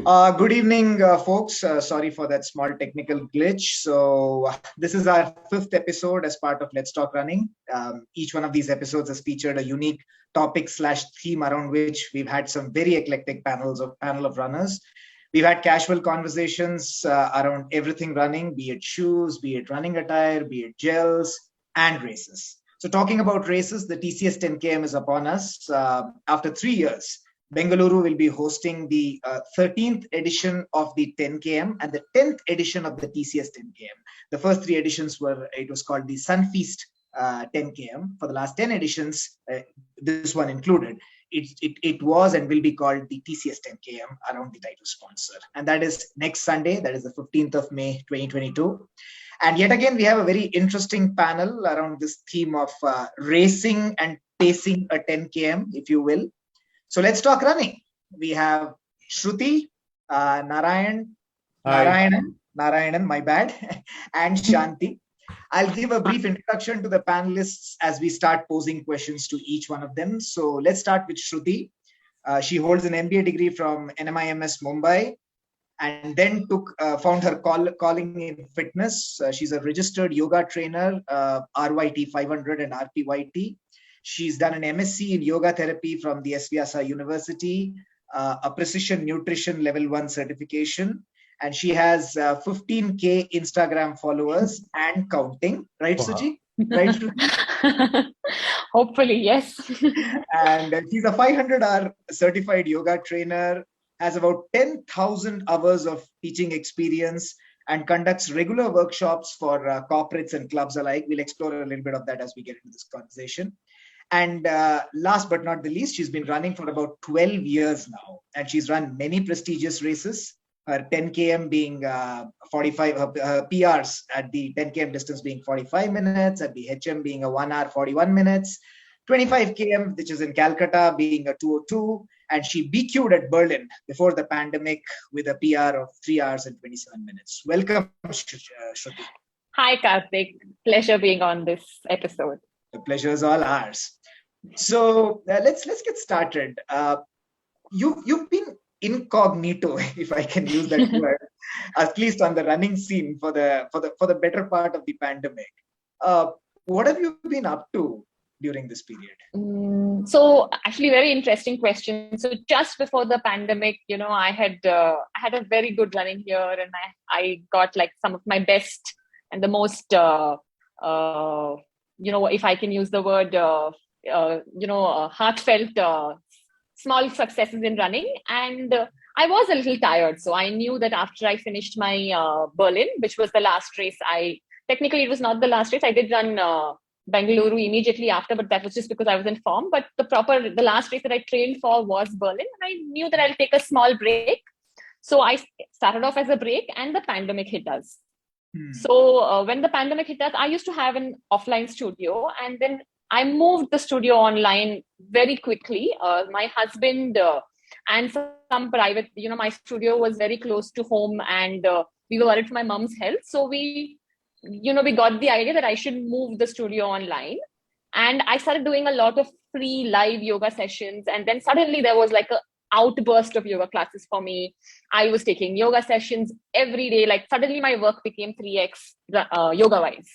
Good evening, folks. Sorry for that small technical glitch. This is our fifth episode as part of Let's Talk Running. Each one of these episodes has featured a unique topic slash theme around which we've had some very eclectic panel of runners. We've had casual conversations around everything running, be it shoes, be it running attire, be it gels, and races. So, talking about races, the TCS 10 km is upon us after 3 years. Bengaluru will be hosting the 13th edition of the 10 km and the 10th edition of the TCS 10 km. The first three editions it was called the Sunfeast 10 km. For the last 10 editions, this one included, it was and will be called the TCS 10 km around the title sponsor. And that is next Sunday, that is the 15th of May 2022. And yet again, we have a very interesting panel around this theme of racing and pacing a 10 km, if you will. So let's talk running. We have Shruti, Narayanan, my bad, and Shanti. I'll give a brief introduction to the panelists as we start posing questions to each one of them. So let's start with Shruti. She holds an MBA degree from NMIMS Mumbai and then found her calling in fitness. She's a registered yoga trainer, RYT 500 and RPYT. She's done an MSc in yoga therapy from the SVSA University, a precision nutrition level 1 certification, and she has 15K Instagram followers and counting. Right, wow. Suji? Right, Suji? Hopefully, yes. And she's a 500-hour certified yoga trainer, has about 10,000 hours of teaching experience, and conducts regular workshops for corporates and clubs alike. We'll explore a little bit of that as we get into this conversation. And last but not the least, she's been running for about 12 years now, and she's run many prestigious races. Her 10 km being 45, her PRs at the 10 km distance being 45 minutes, at the HM being a 1 hour 41 minutes, 25 km, which is in Calcutta, being a 202, and she BQ'd at Berlin before the pandemic with a PR of 3 hours and 27 minutes. Welcome, Shruti. Hi, Karthik. Pleasure being on this episode. The pleasure is all ours. So let's get started. You've been incognito, if I can use that word, at least on the running scene for the better part of the pandemic. What have you been up to during this period? So actually, very interesting question. So just before the pandemic, I had a very good running year, and I got like some of my best and the most if I can use the word, heartfelt small successes in running. And I was a little tired. So I knew that after I finished my Berlin, which was the last race, technically it was not the last race. I did run Bengaluru immediately after, but that was just because I was in form. But the last race that I trained for was Berlin. And I knew that I'll take a small break. So I started off as a break, and the pandemic hit us. So when the pandemic hit us, I used to have an offline studio, and then I moved the studio online very quickly. My husband and some private, my studio was very close to home, and we were worried for my mom's health. So we got the idea that I should move the studio online. And I started doing a lot of free live yoga sessions. And then suddenly there was like a outburst of yoga classes for me. I was taking yoga sessions every day. Like suddenly my work became 3x yoga wise.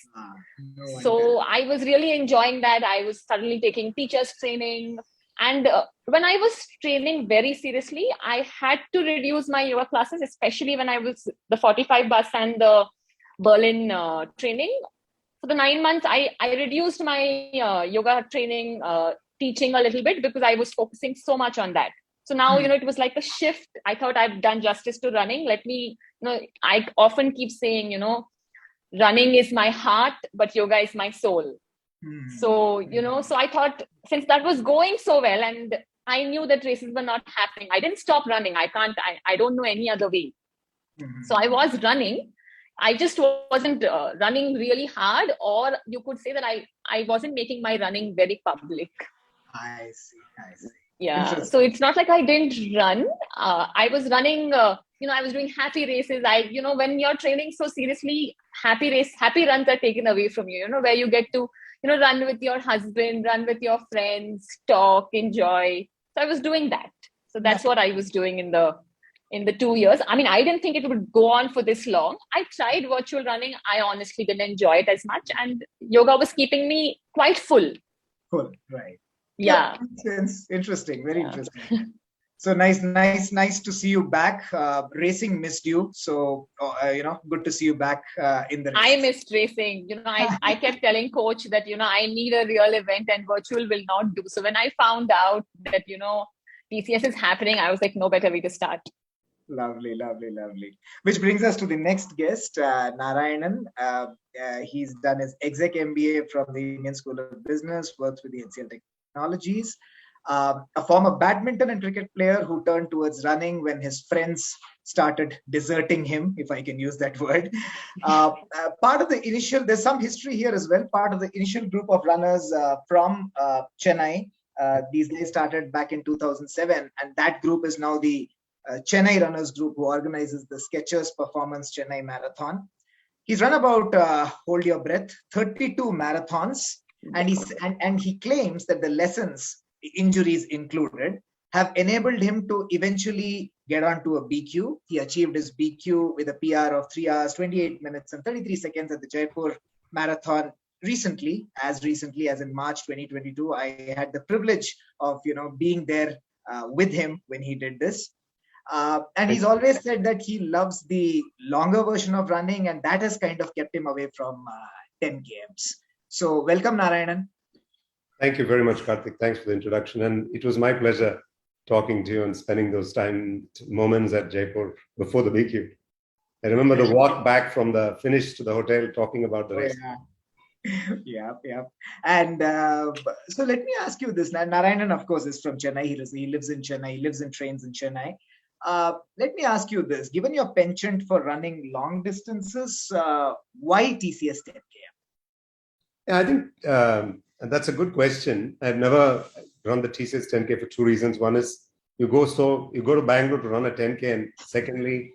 So I was really enjoying that. I was suddenly taking teachers training. And when I was training very seriously, I had to reduce my yoga classes, especially when I was the 45 bus and the Berlin training. For the 9 months, I reduced my yoga training, teaching a little bit, because I was focusing so much on that. So now, it was like a shift. I thought I've done justice to running. Let me, I often keep saying, running is my heart, but yoga is my soul. So, so I thought, since that was going so well, and I knew that races were not happening, I didn't stop running. I don't know any other way. So I was running. I just wasn't running really hard, or you could say that I wasn't making my running very public. I see. Yeah. So it's not like I didn't run. I was running, I was doing happy races. When you're training so seriously, happy runs are taken away from you, where you get to, run with your husband, run with your friends, talk, enjoy. So I was doing that. So that's what I was doing in the in the 2 years. I mean, I didn't think it would go on for this long. I tried virtual running. I honestly didn't enjoy it as much. And yoga was keeping me quite full. Cool. Right. Yeah, Yeah. makes sense. Interesting. Very Yeah. interesting. So nice to see you back. Racing missed you, so good to see you back in the I race. missed racing. I kept telling coach that, I need a real event and virtual will not do. So when I found out that, TCS is happening, I was like, no better way to start. Lovely, lovely, lovely. Which brings us to the next guest, Narayanan. He's done his exec MBA from the Indian School of Business, works with the HCL Technologies. A former badminton and cricket player who turned towards running when his friends started deserting him, if I can use that word. Part of the initial, there's some history here as well. Part of the initial group of runners from Chennai. These guys started back in 2007, and that group is now the Chennai Runners Group, who organizes the Skechers Performance Chennai Marathon. He's run about, hold your breath, 32 marathons, and he claims that the lessons, injuries included, have enabled him to eventually get onto a BQ. He achieved his BQ with a PR of 3 hours, 28 minutes, and 33 seconds at the Jaipur Marathon recently as in March 2022. I had the privilege of being there with him when he did this. And he's always said that he loves the longer version of running, and that has kind of kept him away from 10 kms. So welcome, Narayanan. Thank you very much, Karthik. Thanks for the introduction. And it was my pleasure talking to you and spending those moments at Jaipur before the BQ. I remember the walk back from the finish to the hotel talking about the race. Yeah. And so let me ask you this. Narayanan, of course, is from Chennai. He lives in Chennai. He lives and trains in Chennai. Let me ask you this. Given your penchant for running long distances, why TCS 10K? Yeah, I think that's a good question. I've never run the TCS 10K for two reasons. One is you go to Bangalore to run a 10K, and secondly,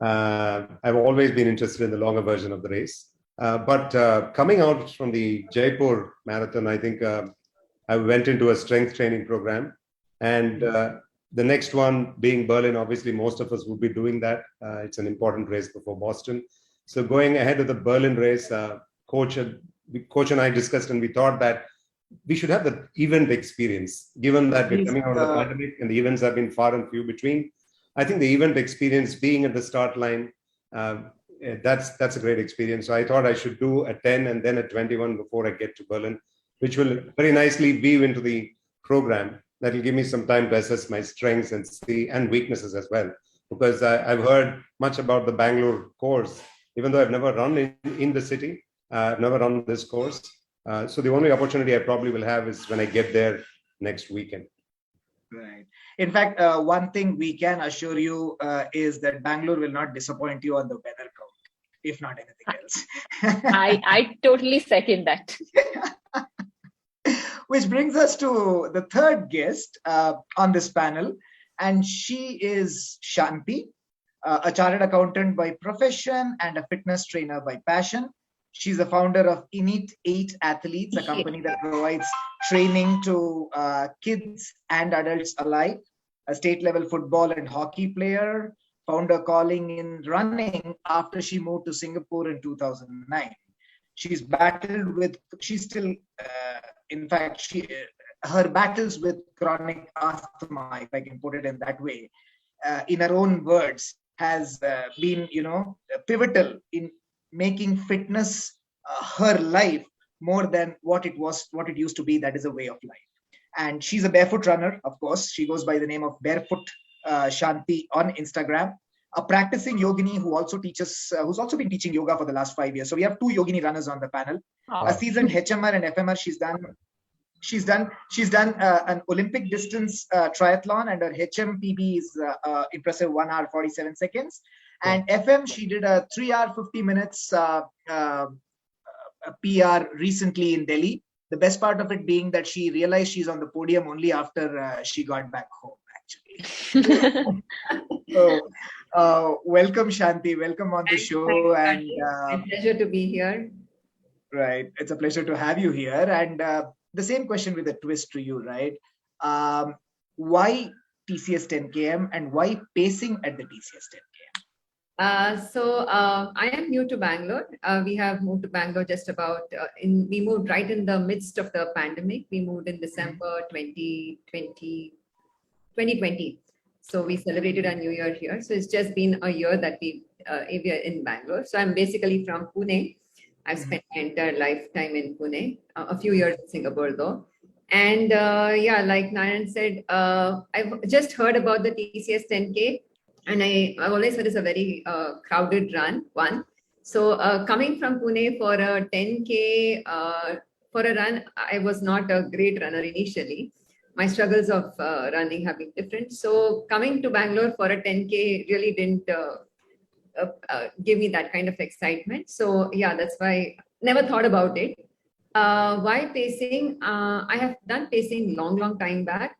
I've always been interested in the longer version of the race. But coming out from the Jaipur marathon, I think I went into a strength training program, and the next one being Berlin. Obviously, most of us would be doing that. It's an important race before Boston. So going ahead of the Berlin race, Coach and I discussed, and we thought that we should have the event experience, given that we're coming out of the pandemic and the events have been far and few between. I think the event experience, being at the start line, that's a great experience. So I thought I should do a 10 and then a 21 before I get to Berlin, which will very nicely weave into the program. That will give me some time to assess my strengths and weaknesses as well. Because I've heard much about the Bangalore course, even though I've never run in the city. I've never run this course. So the only opportunity I probably will have is when I get there next weekend. Right. In fact, one thing we can assure you is that Bangalore will not disappoint you on the weather count, if not anything else. I totally second that. Which brings us to the third guest on this panel, and she is Shanti, a chartered accountant by profession and a fitness trainer by passion. She's the founder of Innit 8 Athletes, a company that provides training to kids and adults alike, a state-level football and hockey player, found her calling in running after she moved to Singapore in 2009. She's battled with, she's still, in fact, her battles with chronic asthma, if I can put it in that way, in her own words, has been, pivotal in making fitness her life more than what it used to be. That is a way of life. And she's a barefoot runner, of course. She goes by the name of Barefoot Shanti on Instagram. A practicing yogini who also teaches, who's also been teaching yoga for the last 5 years. So we have two yogini runners on the panel. Oh. A seasoned HMR and FMR. She's done an Olympic distance triathlon, and her HM PB is impressive 1 hour 47 seconds. And FM, she did a 3 hour 50 minutes PR recently in Delhi. The best part of it being that she realized she's on the podium only after she got back home, actually. So, welcome, Shanti. Welcome on the show. And a pleasure to be here. Right. It's a pleasure to have you here. And the same question with a twist to you, right? Why TCS 10 km and why pacing at the TCS 10 km? I am new to Bangalore. We have moved to Bangalore just about, we moved right in the midst of the pandemic. We moved in December 2020. So we celebrated our New Year here. So it's just been a year that we are in Bangalore. So I'm basically from Pune. I've spent my entire lifetime in Pune, a few years in Singapore though. And like Narayan said, I've just heard about the TCS 10K. And I've always heard it's a very crowded run, one. So coming from Pune for a 10K, for a run, I was not a great runner initially. My struggles of running have been different. So coming to Bangalore for a 10K really didn't give me that kind of excitement. So yeah, that's why never thought about it. Why pacing? I have done pacing long time back.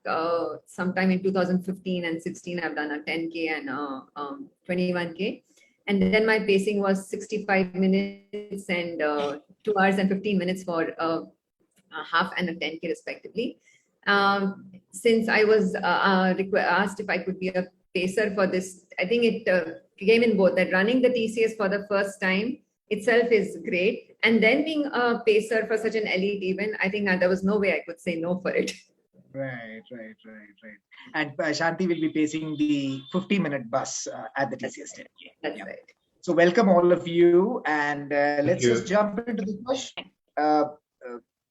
Sometime in 2015 and 16, I've done a 10K and 21K. And then my pacing was 65 minutes and 2 hours and 15 minutes for a half and a 10K respectively. Since I was asked if I could be a pacer for this, I think it came in both, that running the TCS for the first time itself is great. And then being a pacer for such an elite event, I think there was no way I could say no for it. Right. And Shanti will be pacing the 50-minute bus at the TCS 10K. That's right. So welcome all of you, and let's just jump into the question.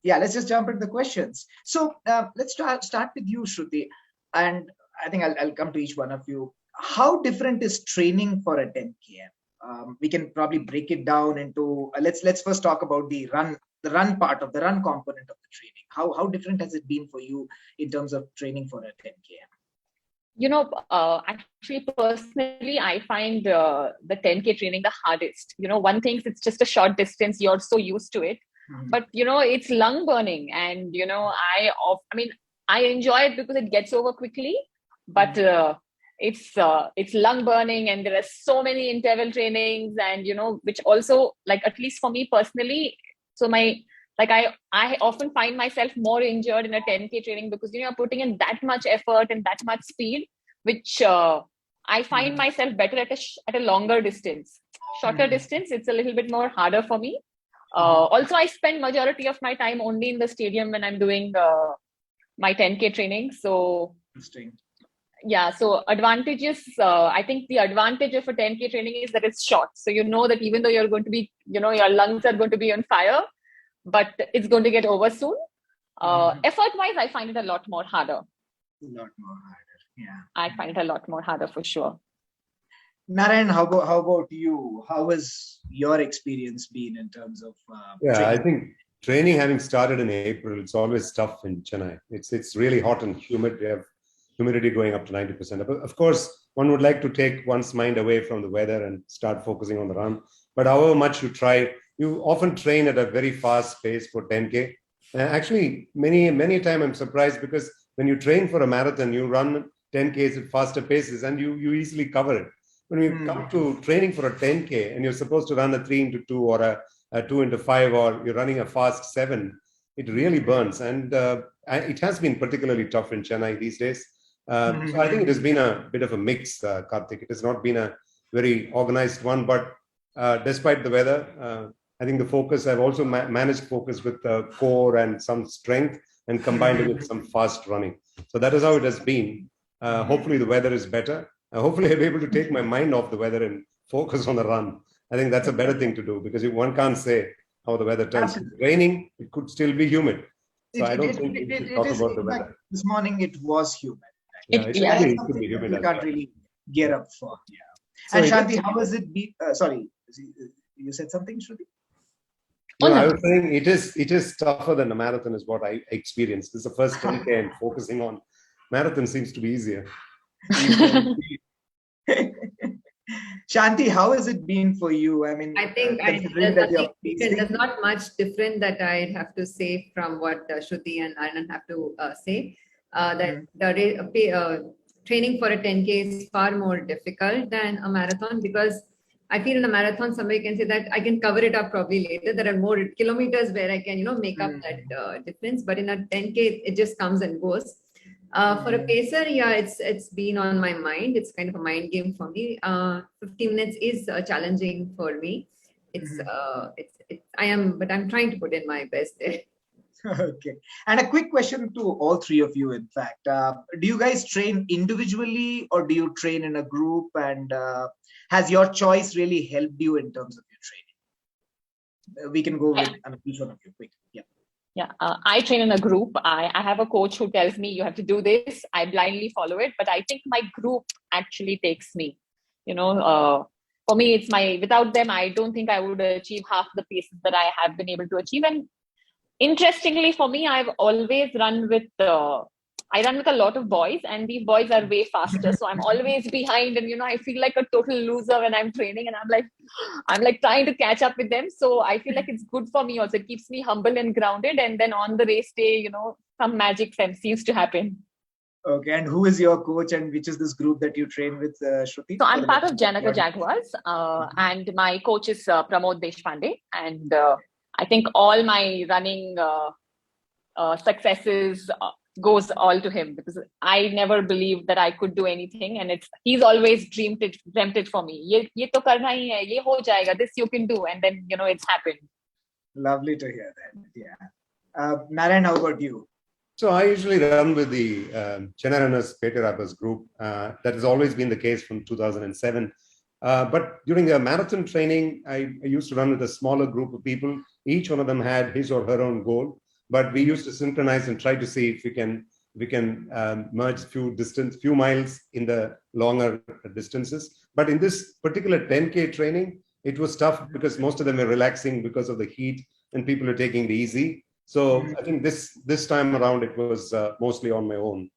Let's just jump into the questions. So let's start with you, Shruti, and I think I'll come to each one of you. How different is training for a 10 km? We can probably break it down into. Let's first talk about the run part of the run component of the training. How different has it been for you in terms of training for a 10 km? Actually, personally, I find the 10K training the hardest. One thing, it's just a short distance. You're so used to it. But, it's lung burning. And, I enjoy it because it gets over quickly. But it's lung burning, and there are so many interval trainings, and, which also, like, at least for me personally, so I often find myself more injured in a 10K training because, you're putting in that much effort and that much speed, which I find myself better at a longer distance. Shorter distance, it's a little bit more harder for me. Also, I spend majority of my time only in the stadium when I'm doing my 10K training. So, interesting. Yeah, so advantages, I think the advantage of a 10K training is that it's short. So you know that even though you're going to be, your lungs are going to be on fire, but it's going to get over soon. Effort-wise, I find it a lot more harder. Yeah. I find it a lot more harder for sure. Narayan, how about you? How has your experience been in terms of training? I think training, having started in April, it's always tough in Chennai. It's really hot and humid. We have humidity going up to 90%. Of course, one would like to take one's mind away from the weather and start focusing on the run. But however much you try, you often train at a very fast pace for 10K. Actually, many a time I'm surprised because when you train for a marathon, you run 10Ks at faster paces and you easily cover it. When you come to training for a 10K and you're supposed to run a 3x2 or a 2x5, or you're running a fast 7, it really burns. And it has been particularly tough in Chennai these days. So I think it has been a bit of a mix, Karthik. It has not been a very organized one, but despite the weather, I think the focus, I've also managed focus with core and some strength and combined it with some fast running. So that is how it has been. Hopefully the weather is better. Hopefully I'll be able to take my mind off the weather and focus on the run. I think that's a better thing to do because one can't say how the weather turns. If it's raining, it could still be humid. So I don't think we should talk about the weather. This morning it was humid. It could be humid. You can't really gear up for. Yeah. And Shanti, how has it been? Sorry, you said something, Shruti? No, I was saying it is tougher than a marathon is what I experienced. This is the first 10K and focusing on marathon seems to be easier. Shanti, how has it been for you? I mean, I think there's not much different that I'd have to say from what Shruti and Anand have to say. That the training for a 10K is far more difficult than a marathon because I feel in a marathon, somebody can say that I can cover it up probably later. There are more kilometers where I can, make up that difference. But in a 10K, it just comes and goes. For a pacer, yeah, it's been on my mind. It's kind of a mind game for me. 15 minutes is challenging for me. But I'm trying to put in my best there. Okay. And a quick question to all three of you, in fact. Do you guys train individually or do you train in a group? And has your choice really helped you in terms of your training? We can go with each one of you quick. Yeah. Yeah, I train in a group. I have a coach who tells me you have to do this. I blindly follow it, but I think my group actually takes me. For me, it's without them, I don't think I would achieve half the paces that I have been able to achieve. And interestingly, for me, I've always run with I run with a lot of boys, and these boys are way faster. So I'm always behind, and I feel like a total loser when I'm training, and I'm like trying to catch up with them. So I feel like it's good for me also. It keeps me humble and grounded, and then on the race day, some magic seems to happen. Okay, and who is your coach, and which is this group that you train with, Shruti? So I'm part of Janaka Jaguars, and my coach is Pramod Deshpande, and I think all my running successes goes all to him, because I never believed that I could do anything, and he's always dreamt it for me. Ye to karna hi hai, ye ho jayega, this you can do, and then it's happened. Lovely to hear that. Yeah. Narayan, how about you? So I usually run with the Chennai Runners Peter Rappers group. That has always been the case from 2007. But during the marathon training, I used to run with a smaller group of people. Each one of them had his or her own goal, but we used to synchronize and try to see if we can merge few miles in the longer distances. But in this particular 10K training, it was tough because most of them were relaxing because of the heat and people are taking it easy. So I think this time around, it was mostly on my own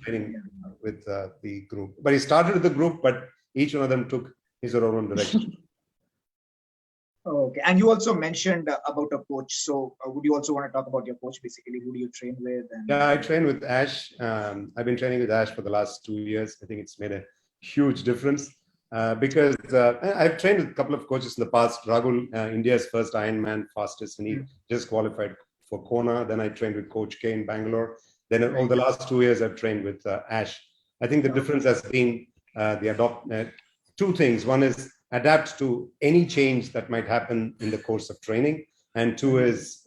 training with the group. But he started with the group, but each one of them took his or her own direction. Okay. And you also mentioned about a coach. So would you also want to talk about your coach? Basically, who do you train with? Yeah, I train with Ash. I've been training with Ash for the last 2 years. I think it's made a huge difference because I've trained with a couple of coaches in the past. Rahul, India's first Ironman fastest, and he just qualified for Kona. Then I trained with Coach K in Bangalore. Then over the last 2 years, I've trained with Ash. I think the difference has been two things. One is adapt to any change that might happen in the course of training, and two is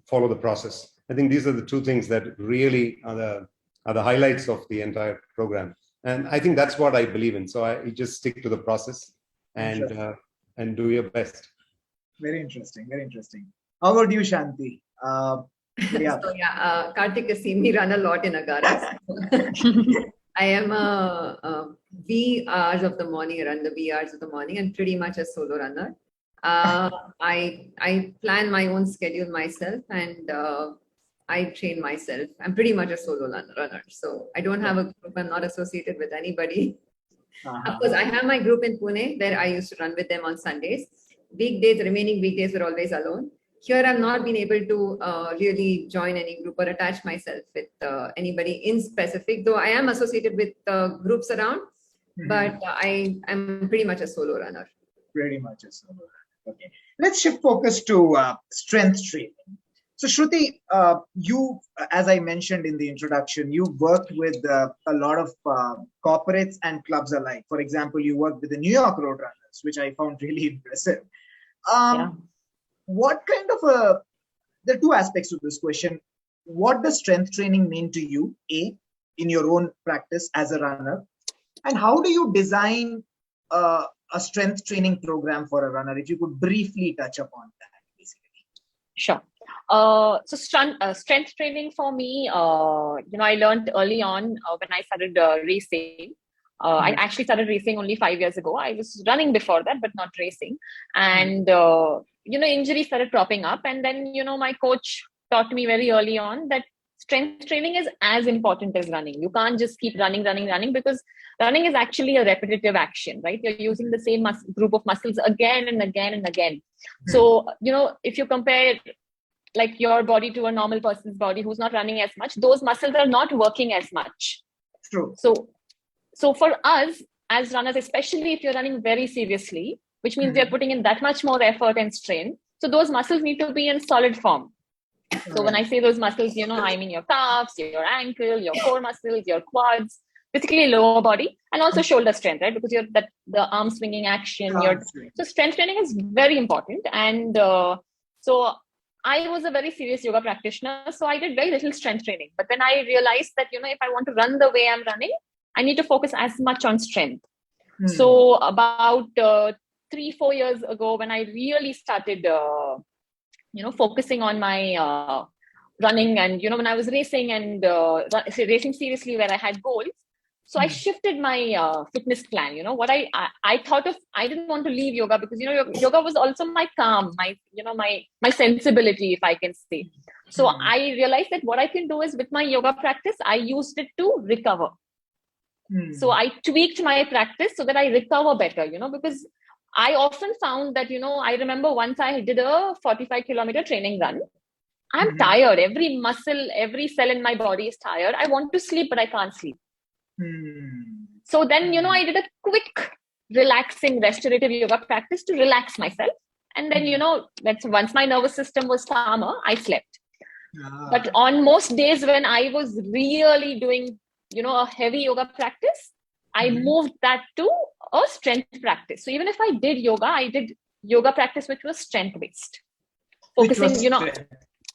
follow the process. I think these are the two things that really are the highlights of the entire program, and I think that's what I believe in. So you just stick to the process and do your best. Very interesting. Very interesting. How about you, Shanti? Karthik has seen me run a lot in Agaras. I am a V hours of the morning, run the V hours of the morning, and pretty much a solo runner. I plan my own schedule myself, and I train myself. I'm pretty much a solo runner. So I don't have a group. I'm not associated with anybody. Of course, I have my group in Pune. There I used to run with them on Sundays. Remaining weekdays were always alone. Here, I've not been able to really join any group or attach myself with anybody in specific, though I am associated with groups around, but I am pretty much a solo runner. Pretty much a solo runner. Okay. Let's shift focus to strength training. So, Shruti, you, as I mentioned in the introduction, you worked with a lot of corporates and clubs alike. For example, you worked with the New York Roadrunners, which I found really impressive. What kind of there are two aspects to this question. What does strength training mean to you, A, in your own practice as a runner? And how do you design a strength training program for a runner? If you could briefly touch upon that, basically. Sure. So strength training for me, I learned early on when I started racing. I actually started racing only 5 years ago. I was running before that, but not racing. And, injuries started cropping up. And then, my coach taught me very early on that strength training is as important as running. You can't just keep running, because running is actually a repetitive action, right? You're using the same group of muscles again and again and again. So, if you compare like your body to a normal person's body who's not running as much, those muscles are not working as much. True. So for us as runners, especially if you're running very seriously, which means you're putting in that much more effort and strain, so those muscles need to be in solid form. So when I say those muscles, I mean your calves, your ankle, your core muscles, your quads, basically lower body, and also shoulder strength, right? Because the arm swinging action. So strength training is very important. And so I was a very serious yoga practitioner, so I did very little strength training. But then I realized that if I want to run the way I'm running, I need to focus as much on strength. So about 3-4 years ago, when I really started focusing on my running, and when I was racing and racing seriously, where I had goals, so I shifted my fitness plan. What I thought of, I didn't want to leave yoga, because yoga was also my calm, my sensibility, if I can say. So I realized that what I can do is, with my yoga practice, I used it to recover. So I tweaked my practice so that I recover better, because I often found that, I remember once I did a 45-kilometer training run. I'm tired. Every muscle, every cell in my body is tired. I want to sleep, but I can't sleep. So then, I did a quick, relaxing, restorative yoga practice to relax myself. And then, once my nervous system was calmer, I slept. But on most days when I was really doing, a heavy yoga practice, I moved that to a strength practice. So even if I did yoga practice, which was strength based, focusing,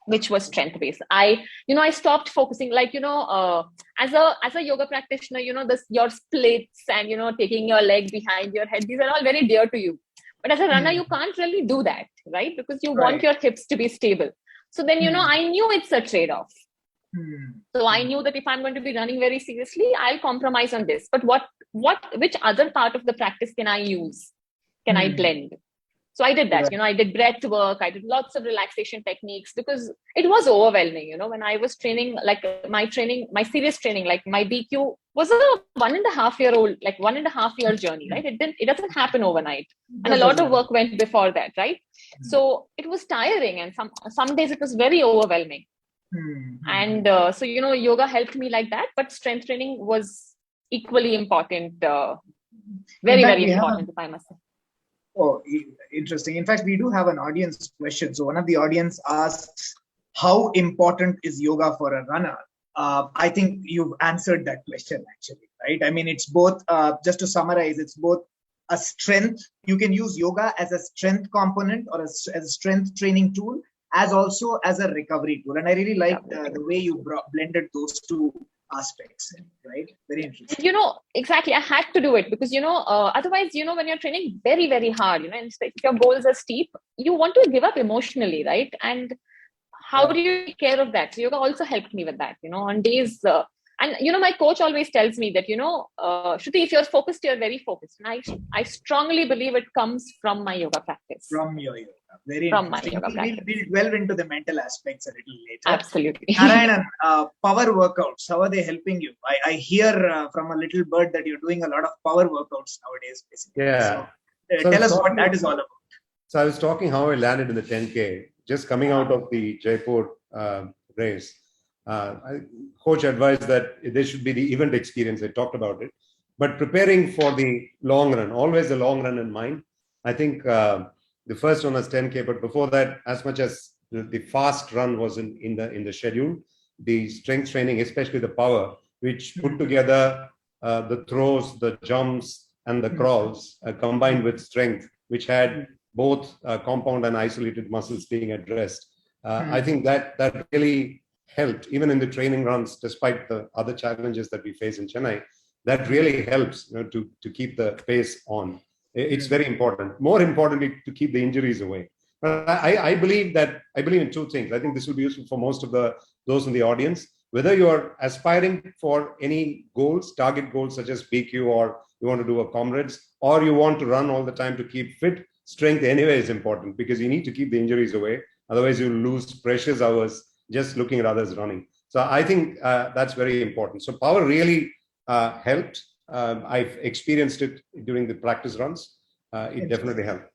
which was strength based. I stopped focusing, like, as a yoga practitioner, your splits and, taking your leg behind your head, these are all very dear to you. But as a runner, you can't really do that, right? Because you want your hips to be stable. So then, I knew it's a trade-off. So I knew that if I'm going to be running very seriously, I'll compromise on this. But which other part of the practice can I use? Can I blend? So I did that. I did breath work. I did lots of relaxation techniques, because it was overwhelming. When I was training, like my serious training, like my BQ was a 1.5 year journey, right? It doesn't happen overnight. And a lot of work went before that, right? So it was tiring, and some days it was very overwhelming. And so, yoga helped me like that, but strength training was equally important, very, very important, if I must say. Oh, interesting. In fact, we do have an audience question. So one of the audience asks, how important is yoga for a runner? I think you've answered that question, actually, right? I mean, it's both, just to summarize, it's both a strength. You can use yoga as a strength component or as a strength training tool, as also as a recovery tool. And I really like the way you blended those two aspects, right? Very interesting. Exactly. I had to do it because, otherwise, when you're training very, very hard, and if your goals are steep, you want to give up emotionally, right? And how do you take care of that? So yoga also helped me with that, on days, and my coach always tells me that, Shruti, if you're focused, you're very focused. And I strongly believe it comes from my yoga practice. From your yoga. Very from my interesting. yoga practice. We'll delve into the mental aspects a little later. Absolutely. Narayanan, power workouts, how are they helping you? I hear from a little bird that you're doing a lot of power workouts nowadays, basically. Yeah. So tell us what that is all about. So I was talking how I landed in the 10K, just coming out of the Jaipur race. Coach advised that there should be the event experience. I talked about it. But preparing for the long run, always the long run in mind. I think the first one was 10K, but before that, as much as the fast run was in the schedule, the strength training, especially the power, which put together the throws, the jumps, and the crawls combined with strength, which had both compound and isolated muscles being addressed. I think that really helped, even in the training runs, despite the other challenges that we face in Chennai. That really helps to keep the pace on. It's very important. More importantly, to keep the injuries away. But I believe in two things. I think this will be useful for most of those in the audience. Whether you are aspiring for any goals, target goals such as BQ, or you want to do a comrades, or you want to run all the time to keep fit, strength anyway is important because you need to keep the injuries away. Otherwise, you'll lose precious hours just looking at others running. So I think that's very important. So power really helped. I've experienced it during the practice runs. It definitely helped.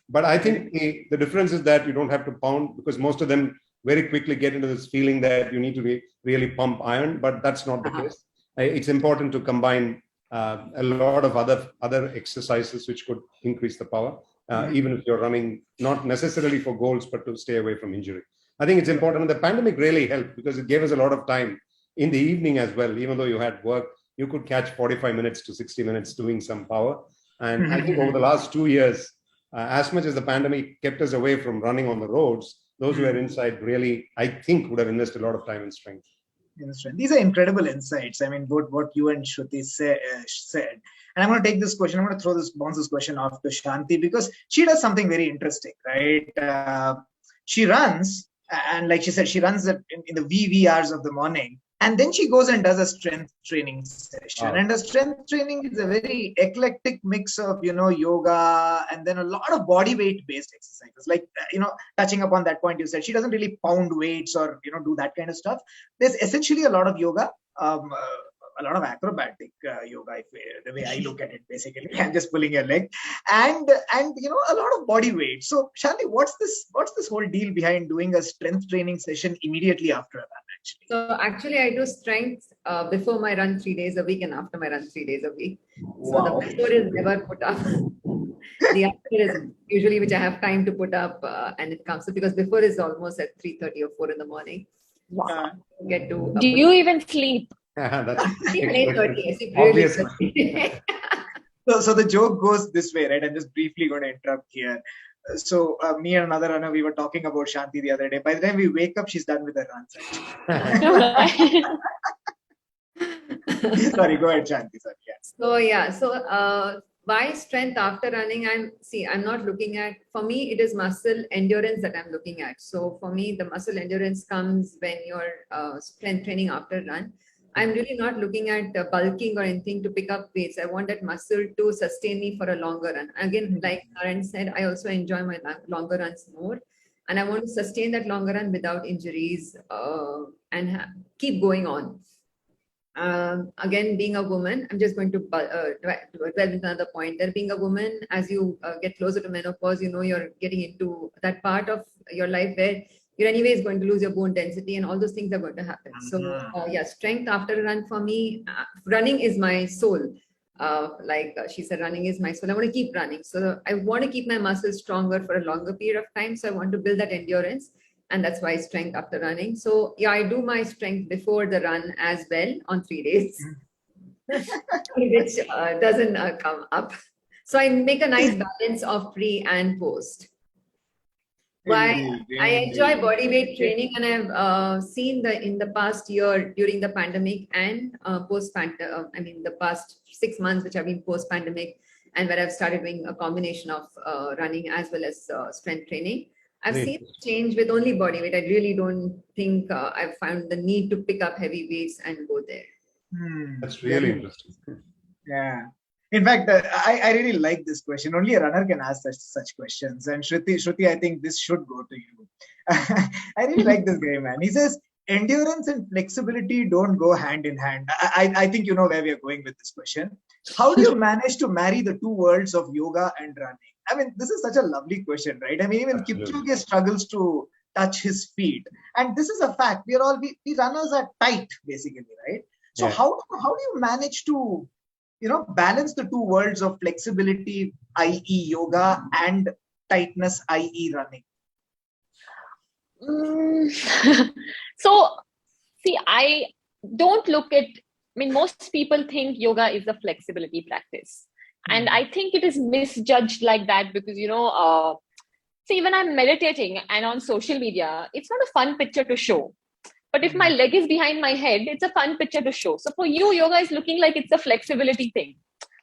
But I think the difference is that you don't have to pound, because most of them very quickly get into this feeling that you need to really pump iron, but that's not the case. It's important to combine a lot of other exercises which could increase the power, even if you're running, not necessarily for goals, but to stay away from injury. I think it's important. And the pandemic really helped because it gave us a lot of time in the evening as well. Even though you had work, you could catch 45 minutes to 60 minutes doing some power. And I think over the last 2 years, as much as the pandemic kept us away from running on the roads, those who were inside really, I think, would have invested a lot of time and strength. These are incredible insights. I mean, both what you and Shruti said. And I'm going to take this question. I'm going to bounce this question off to Shanti because she does something very interesting, right? She runs, and like she said, she runs in the wee hours of the morning. And then she goes and does a strength training session. Wow. And the strength training is a very eclectic mix of, yoga and then a lot of body weight based exercises. Like, touching upon that point you said, she doesn't really pound weights or, do that kind of stuff. There's essentially a lot of yoga, a lot of acrobatic yoga, the way I look at it, basically. I'm just pulling your leg and a lot of body weight. So Shanti, what's this whole deal behind doing a strength training session immediately after a run? So actually, I do strength before my run 3 days a week and after my run 3 days a week. So the before is never put up. The after is usually which I have time to put up, and it comes. So because before is almost at 3:30 or 4 in the morning. Wow. So get to. Do you even sleep? That's Even 8:30. I sleep obvious. really So the joke goes this way, right? I'm just briefly going to interrupt here. So me and another runner, we were talking about Shanti the other day. By the time we wake up, she's done with her runs. Sorry, go ahead, Shanti. Sorry, So why strength after running? I'm not looking at, for me, it is muscle endurance that I'm looking at. So for me, the muscle endurance comes when you're strength training after run. I'm really not looking at bulking or anything to pick up weights. I want that muscle to sustain me for a longer run. Again, like Naren said, I also enjoy my longer runs more. And I want to sustain that longer run without injuries and keep going on. Again, being a woman, I'm just going to dwell into another point there. Being a woman, as you get closer to menopause, you're getting into that part of your life where you're anyways going to lose your bone density and all those things are going to happen. So strength after a run for me, running is my soul. She said, running is my soul. I want to keep running. So I want to keep my muscles stronger for a longer period of time. So I want to build that endurance. And that's why strength after running. So I do my strength before the run as well on 3 days, which doesn't come up. So I make a nice balance of pre and post. I enjoy body weight training, and I've seen in the past year during the pandemic and the past 6 months, which have been post pandemic, and where I've started doing a combination of running as well as strength training. I've seen change with only body weight. I really don't think I've found the need to pick up heavy weights and go there. That's really interesting. Yeah. In fact, I really like this question. Only a runner can ask such questions. And Shruti, I think this should go to you. I really like this guy, man. He says, endurance and flexibility don't go hand in hand. I think you know where we are going with this question. How do you manage to marry the two worlds of yoga and running? I mean, this is such a lovely question, right? I mean, even Kipchoge struggles to touch his feet. And this is a fact. We runners are tight, basically, right? So how do you manage to balance the two worlds of flexibility, i.e. yoga, and tightness, i.e. running? So, see, I don't look at, most people think yoga is a flexibility practice. And I think it is misjudged like that because, see, when I'm meditating and on social media, it's not a fun picture to show. But if my leg is behind my head, it's a fun picture to show. So for you, yoga is looking like it's a flexibility thing,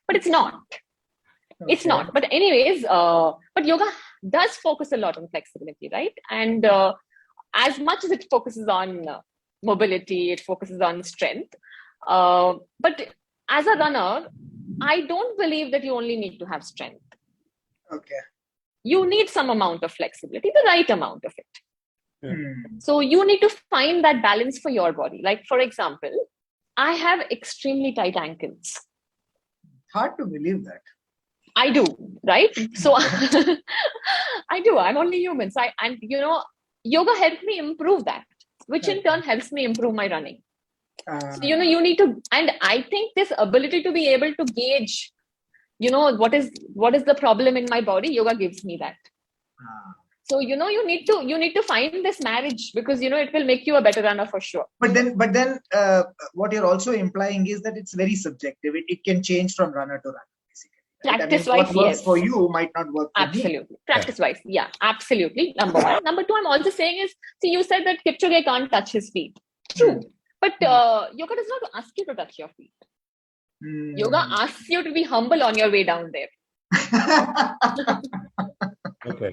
but it's not. Okay. It's not. But anyways, but yoga does focus a lot on flexibility, right? And as much as it focuses on mobility, it focuses on strength. But as a runner, I don't believe that you only need to have strength. Okay. You need some amount of flexibility, the right amount of it. So you need to find that balance for your body. Like, for example, I have extremely tight ankles. Hard to believe that. I do, right? So I do. I'm only human. So yoga helped me improve that, which in turn helps me improve my running. So, you need to, and I think this ability to be able to gauge, what is the problem in my body, yoga gives me that. So, you need to find this marriage, because, it will make you a better runner for sure. But then, what you're also implying is that it's very subjective. It can change from runner to runner, basically. Right? Practice-wise, what works yes. for you might not work for me. Absolutely. Practice-wise, yeah, absolutely. Number one. Number two, I'm also saying is, see, you said that Kipchoge can't touch his feet. True. But yoga does not ask you to touch your feet. Yoga asks you to be humble on your way down there. Okay.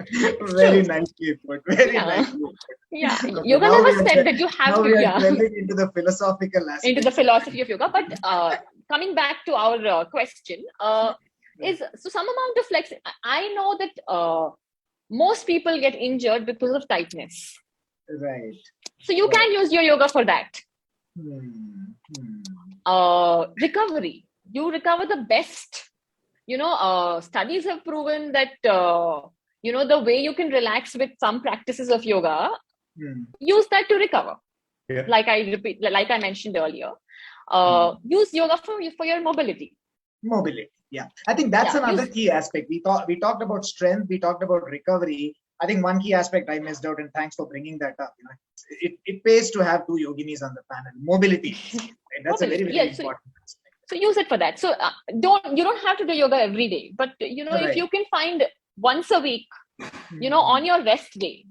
Very nicely put. Very nicely put. Yeah. Okay, Yoga now never said that you have now to. we are Yeah. delving into the philosophical aspect. Into the philosophy of yoga. But coming back to our question, is so some amount of flex. I know that most people get injured because of tightness. Right. So you can use your yoga for that. Recovery. You recover the best. Studies have proven that, the way you can relax with some practices of yoga, use that to recover. Yeah. Like I mentioned earlier, use yoga for your mobility. Mobility. Yeah. I think that's another key aspect. We talked about strength. We talked about recovery. I think one key aspect I missed out, and thanks for bringing that up. It pays to have two yoginis on the panel. Mobility. Right? That's a very, very important aspect. So use it for that. So you don't have to do yoga every day, but if you can find once a week, on your rest day,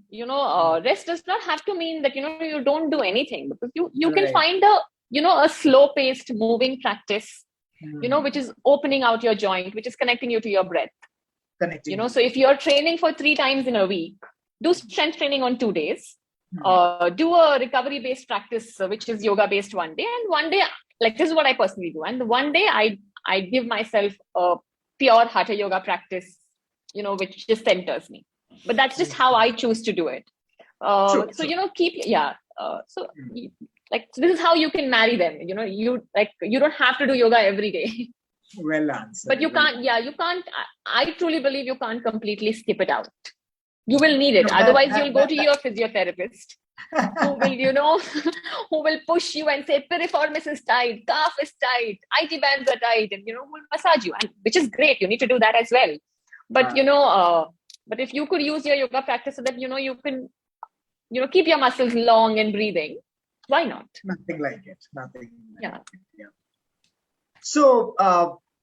rest does not have to mean that you don't do anything, because you can find a slow paced moving practice, which is opening out your joint, which is connecting you to your breath. So if you're training for 3 times in a week, do strength training on 2 days. Do a recovery based practice, which is yoga based one day, and one day, like this is what I personally do. And one day I give myself a pure hatha yoga practice, which just centers me. But that's just how I choose to do it. So this is how you can marry them. You don't have to do yoga every day. Well answered. But you can't. I truly believe you can't completely skip it out. You will need it. Otherwise, you'll go to your physiotherapist, who will push you and say piriformis is tight, calf is tight, IT bands are tight, and will massage you, and which is great. You need to do that as well. But but if you could use your yoga practice so that you can keep your muscles long and breathing, why not? Nothing like it. Nothing. Yeah. So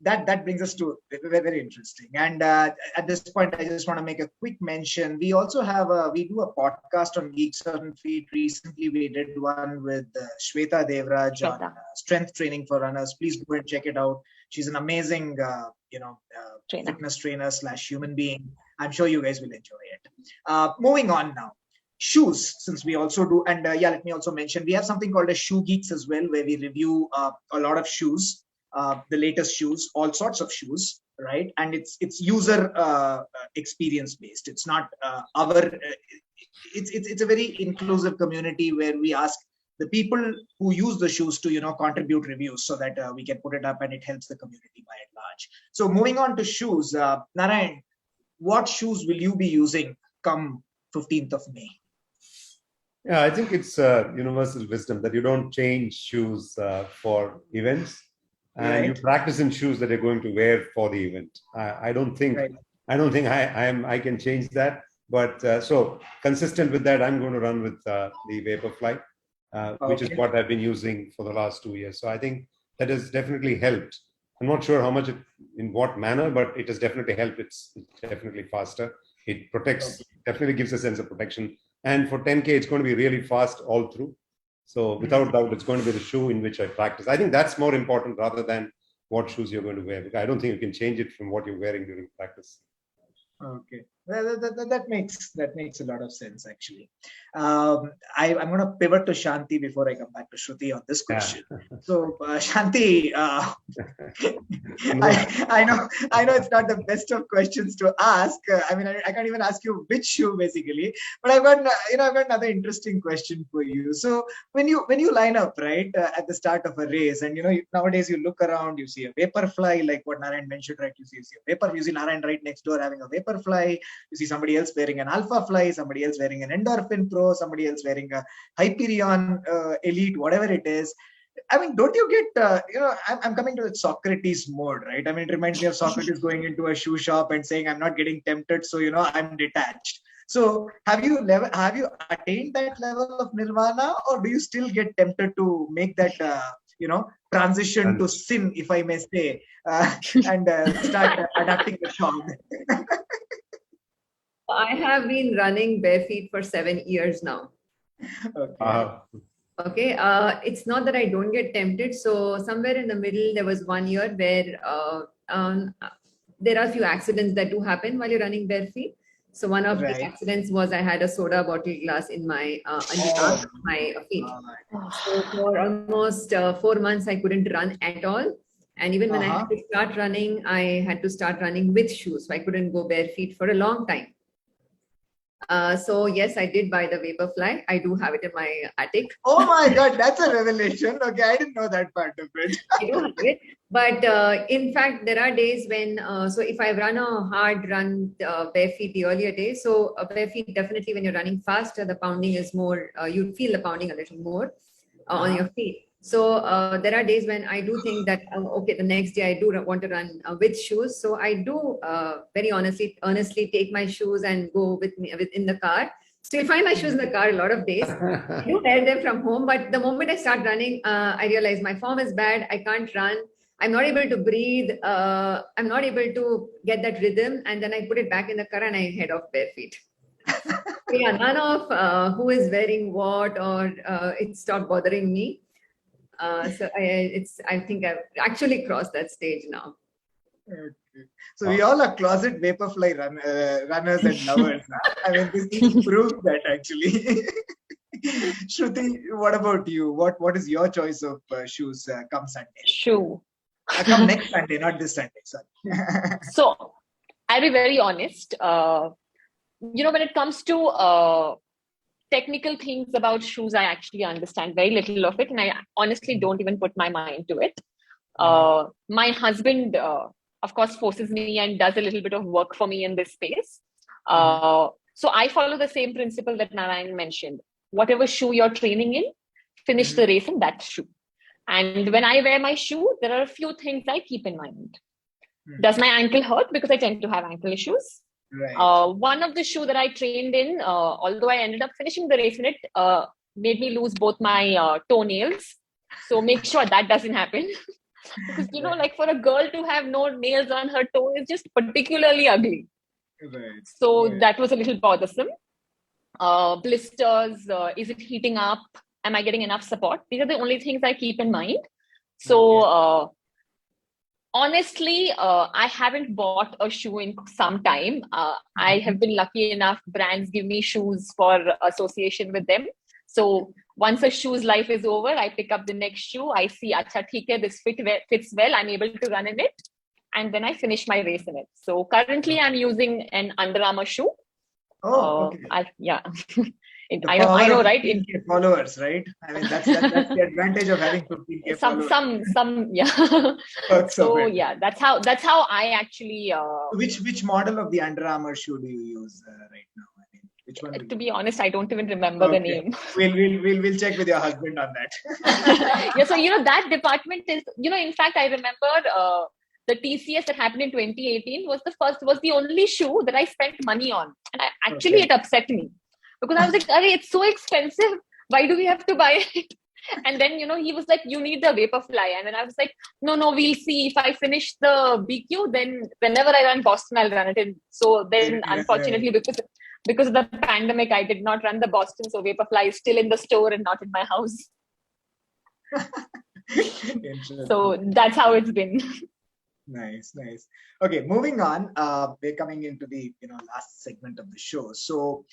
that brings us to very, very interesting. And at this point, I just want to make a quick mention. We also have we do a podcast on Geeks on Feet. Recently, we did one with Shweta Devraj on strength training for runners. Please go and check it out. She's an amazing, fitness trainer / human being. I'm sure you guys will enjoy it. Moving on now. Shoes, since we also do, and let me also mention, we have something called a Shoe Geeks as well, where we review a lot of shoes. The latest shoes, all sorts of shoes, right? And it's user experience based. It's not it's a very inclusive community where we ask the people who use the shoes to contribute reviews so that we can put it up and it helps the community by and large. So moving on to shoes, Narayan, what shoes will you be using come 15th of May? Yeah, I think it's universal wisdom that you don't change shoes for events. And you practice in shoes that you're going to wear for the event. I don't think I can change that. But so consistent with that, I'm going to run with the Vaporfly, which is what I've been using for the last 2 years. So I think that has definitely helped. I'm not sure how much, in what manner, but it has definitely helped. It's definitely faster. It protects, definitely gives a sense of protection. And for 10K, it's going to be really fast all through. So without doubt, it's going to be the shoe in which I practice. I think that's more important rather than what shoes you're going to wear, because I don't think you can change it from what you're wearing during practice. Okay, well, that makes a lot of sense actually. I'm going to pivot to Shanti before I come back to Shruti on this question. Yeah. So Shanti, I know it's not the best of questions to ask. I mean, I can't even ask you which shoe basically, but I've got another interesting question for you. So when you line up right at the start of a race, and nowadays you look around, you see a Vaporfly, like what Narayan mentioned, right? You see Narayan right next door having a Vaporfly. You see somebody else wearing an Alpha Fly, somebody else wearing an Endorphin Pro, somebody else wearing a Hyperion Elite, whatever it is. I mean, don't you get, I'm coming to the Socrates mode, right? I mean, it reminds me of Socrates going into a shoe shop and saying, I'm not getting tempted, so, I'm detached. So have you attained that level of nirvana, or do you still get tempted to make that transition to sin, if I may say, and start adapting the song? I have been running bare feet for 7 years now. Okay. Okay, it's not that I don't get tempted. So somewhere in the middle, there was 1 year where there are a few accidents that do happen while you're running bare feet. So one of the accidents was I had a soda bottle glass in my under my feet. So for almost 4 months, I couldn't run at all. And even when I had to start running, I had to start running with shoes. So I couldn't go bare feet for a long time. So yes, I did buy the Vaporfly. I do have it in my attic. Oh my God, that's a revelation. Okay, I didn't know that part of it. I do have it. But in fact, there are days when, so if I run a hard run bare feet the earlier days, so bare feet, definitely when you're running faster, the pounding is more, you feel the pounding a little more on your feet. So there are days when I do think that, okay, the next day I do want to run with shoes. So I do very earnestly take my shoes and go with me in the car. So you'll find my shoes in the car a lot of days. I do wear them from home, but the moment I start running, I realize my form is bad. I can't run. I'm not able to breathe. I'm not able to get that rhythm. And then I put it back in the car and I head off bare feet. Yeah, none of who is wearing what or it stopped bothering me. So I think I've actually crossed that stage now. Okay. So we all are closet Vaporfly runners and lovers. I mean, this proves that actually. Shruti, what about you? What is your choice of shoes come Sunday? Shoe. Come next Sunday, not this Sunday. Sorry. So I'll be very honest. When it comes to technical things about shoes, I actually understand very little of it, and I honestly don't even put my mind to it. My husband, of course, forces me and does a little bit of work for me in this space. So I follow the same principle that Narayan mentioned. Whatever shoe you're training in, finish the race in that shoe. And when I wear my shoe, there are a few things I keep in mind. Does my ankle hurt? Because I tend to have ankle issues. Right. One of the shoe that I trained in, although I ended up finishing the race in it, made me lose both my toenails. So make sure that doesn't happen. Because, like for a girl to have no nails on her toe is just particularly ugly. Right. So that was a little bothersome. Blisters, is it heating up? Am I getting enough support? These are the only things I keep in mind. So honestly, I haven't bought a shoe in some time. I have been lucky enough, brands give me shoes for association with them. So once a shoe's life is over, I pick up the next shoe. I see, acha, theek hai, this fits well. I'm able to run in it. And then I finish my race in it. So currently I'm using an Under Armour shoe. Oh, okay. I know, right? 15K followers, right? I mean, that's the advantage of having 15K followers. Yeah. So well. yeah, that's how I actually. Which model of the Under Armour shoe do you use right now? I mean, which one? To be honest, I don't even remember the name. We'll check with your husband on that. Yeah, so that department is, in fact, I remember the TCS that happened in 2018 was the only shoe that I spent money on, and it upset me because I was like, it's so expensive. Why do we have to buy it? And then, he was like, you need the Vaporfly. And then I was like, no, we'll see. If I finish the BQ, then whenever I run Boston, I'll run it in. So then, unfortunately, because of the pandemic, I did not run the Boston. So Vaporfly is still in the store and not in my house. So that's how it's been. Nice. Okay, moving on. We're coming into the last segment of the show. So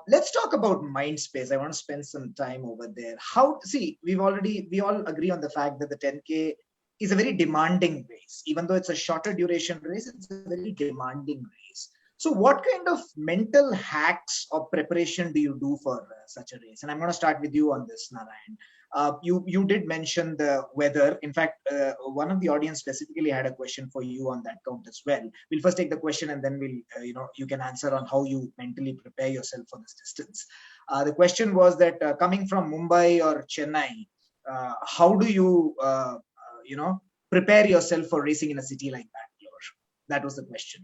let's talk about mind space. I want to spend some time over there. We all agree on the fact that the 10K is a very demanding race. Even though it's a shorter duration race, it's a very demanding race. So what kind of mental hacks or preparation do you do for such a race? And I'm going to start with you on this, Narayan. You did mention the weather. In fact, one of the audience specifically had a question for you on that count as well. We'll first take the question and then we'll, you can answer on how you mentally prepare yourself for this distance. The question was that coming from Mumbai or Chennai, how do you, prepare yourself for racing in a city like Bangalore? That was the question.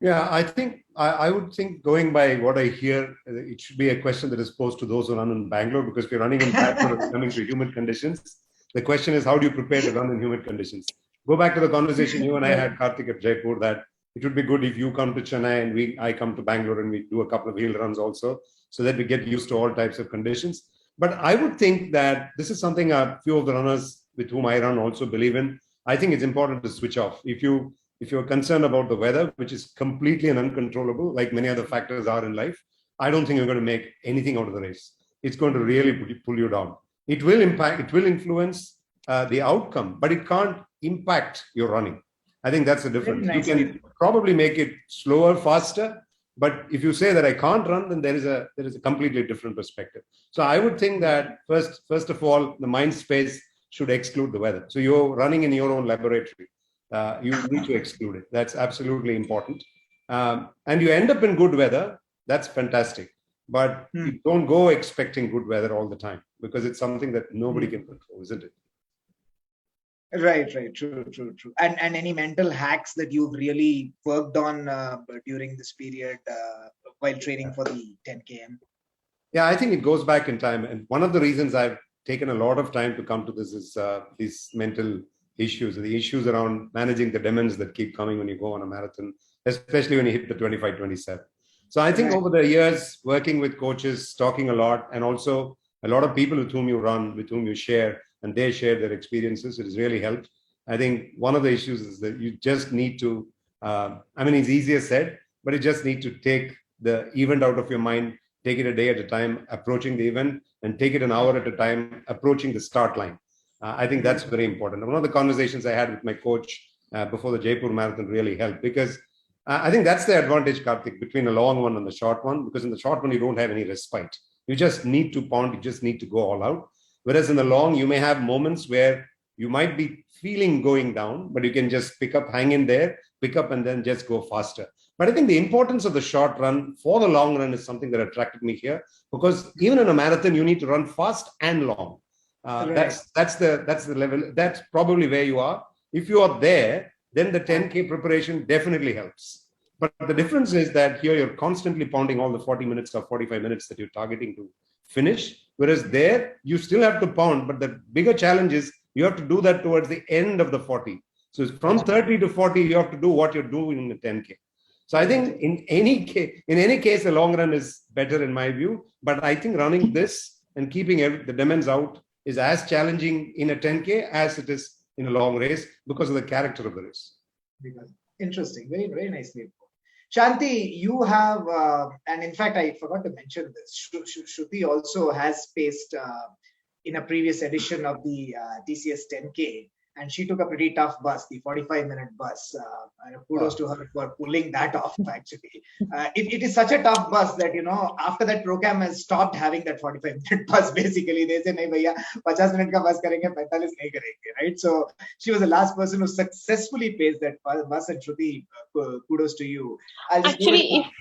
Yeah, I think I would think going by what I hear, it should be a question that is posed to those who run in Bangalore, because we're running in Bangalore and coming to humid conditions. The question is, how do you prepare to run in humid conditions? Go back to the conversation you and I had, Karthik, at Jaipur, that it would be good if you come to Chennai and I come to Bangalore and we do a couple of hill runs also, so that we get used to all types of conditions. But I would think that this is something a few of the runners with whom I run also believe in. I think it's important to switch off. If you're concerned about the weather, which is completely and uncontrollable, like many other factors are in life, I don't think you're going to make anything out of the race. It's going to really pull you down. It will impact, it will influence the outcome, but it can't impact your running. I think that's the difference. You can probably make it slower, faster, but if you say that I can't run, then there is a completely different perspective. So I would think that first of all, the mind space should exclude the weather. So you're running in your own laboratory. You need to exclude it. That's absolutely important. And you end up in good weather, that's fantastic. But you don't go expecting good weather all the time, because it's something that nobody can control, isn't it? Right. True. And any mental hacks that you've really worked on during this period while training for the 10 km? Yeah, I think it goes back in time. And one of the reasons I've taken a lot of time to come to this is these mental issues, the issues around managing the demons that keep coming when you go on a marathon, especially when you hit the 25, 27. So I think over the years, working with coaches, talking a lot, and also a lot of people with whom you run, with whom you share, and they share their experiences, it has really helped. I think one of the issues is that you just need to, it's easier said, but you just need to take the event out of your mind, take it a day at a time, approaching the event, and take it an hour at a time, approaching the start line. I think that's very important. One of the conversations I had with my coach before the Jaipur Marathon really helped, because I think that's the advantage, Karthik, between a long one and the short one, because in the short one, you don't have any respite. You just need to pound, you just need to go all out. Whereas in the long, you may have moments where you might be feeling going down, but you can just pick up, hang in there, pick up, and then just go faster. But I think the importance of the short run for the long run is something that attracted me here, because even in a marathon, you need to run fast and long. That's the level. That's probably where you are. If you are there, then the 10K preparation definitely helps. But the difference is that here you're constantly pounding all the 40 minutes or 45 minutes that you're targeting to finish. Whereas there, you still have to pound, but the bigger challenge is you have to do that towards the end of the 40. So from 30 to 40, you have to do what you're doing in the 10K. So I think in any case, the long run is better in my view. But I think running this and keeping the demons out is as challenging in a 10K as it is in a long race, because of the character of the race. Interesting. Very, very nicely put. Shanti, you have, and in fact, I forgot to mention this, Shruti also has paced in a previous edition of the TCS 10K, and she took a pretty tough bus, the 45-minute bus. Kudos to her for pulling that off, actually. It is such a tough bus that, after that program has stopped having that 45-minute bus, basically. They say, nahi bhaiya, 50 minute ka bus karenge, 45 nahi karenge, right? So she was the last person who successfully paced that bus, and Shruti, kudos to you. Actually,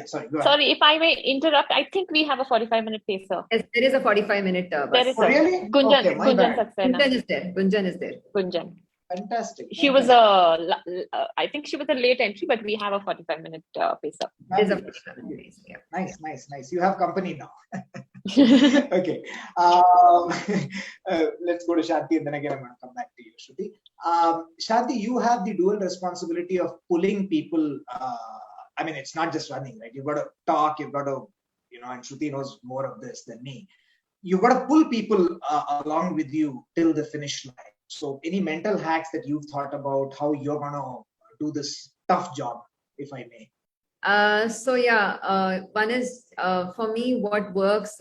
sorry, if I may interrupt, I think we have a 45-minute pacer. Yes, there is a 45-minute bus. There is really? Gunjan is there. Gunjan. Fantastic. She was I think she was a late entry, but we have a 45-minute pacer. There is a 45-minute pacer, yeah. Nice. You have company now. Okay. Let's go to Shanti, and then again I'm going to come back to you, Shruti. Shanti, you have the dual responsibility of pulling people. It's not just running, right? You've got to talk, you've got to, and Shruti knows more of this than me. You've got to pull people along with you till the finish line. So any mental hacks that you've thought about how you're going to do this tough job, if I may? One is for me, what works.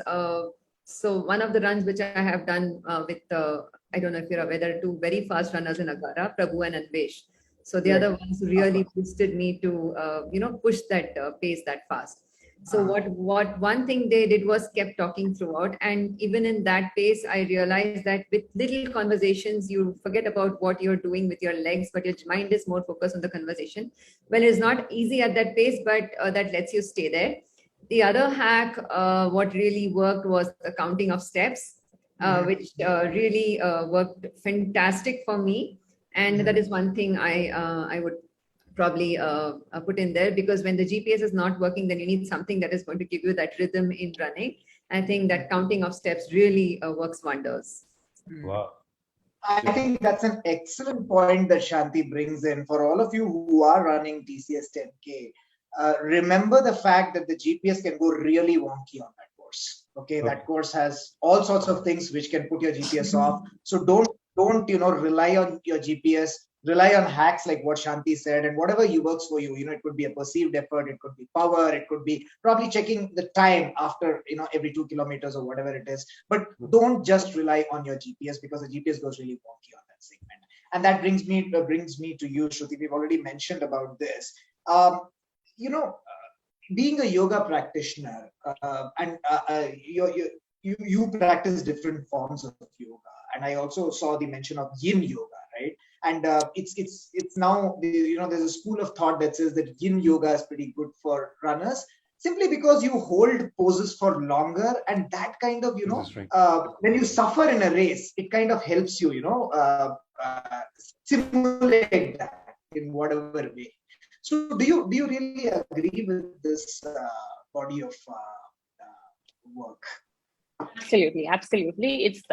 So one of the runs which I have done with, I don't know if you're aware, there are two very fast runners in Agra, Prabhu and Anvesh. So they are the ones who really boosted me to, push that pace that fast. So what one thing they did was kept talking throughout. And even in that pace, I realized that with little conversations, you forget about what you're doing with your legs, but your mind is more focused on the conversation. Well, it's not easy at that pace, but that lets you stay there. The other hack, what really worked was the counting of steps, which really worked fantastic for me. And that is one thing I would probably put in there, because when the GPS is not working, then you need something that is going to give you that rhythm in running. I think that counting of steps really works wonders. Wow. I think that's an excellent point that Shanti brings in for all of you who are running TCS 10K. Remember the fact that the GPS can go really wonky on that course. Okay, that course has all sorts of things which can put your GPS off. So don't rely on your GPS. Rely on hacks like what Shanti said, and whatever works for you. It could be a perceived effort, it could be power, it could be probably checking the time after every 2 kilometers or whatever it is. But don't just rely on your GPS, because the GPS goes really wonky on that segment. And that brings me to you, Shruti. We've already mentioned about this. Being a yoga practitioner, and you practice different forms of yoga, and I also saw the mention of yin yoga, right? And it's now there's a school of thought that says that yin yoga is pretty good for runners, simply because you hold poses for longer, and that kind of when you suffer in a race, it kind of helps you simulate that in whatever way. So do you really agree with this body of work? Absolutely.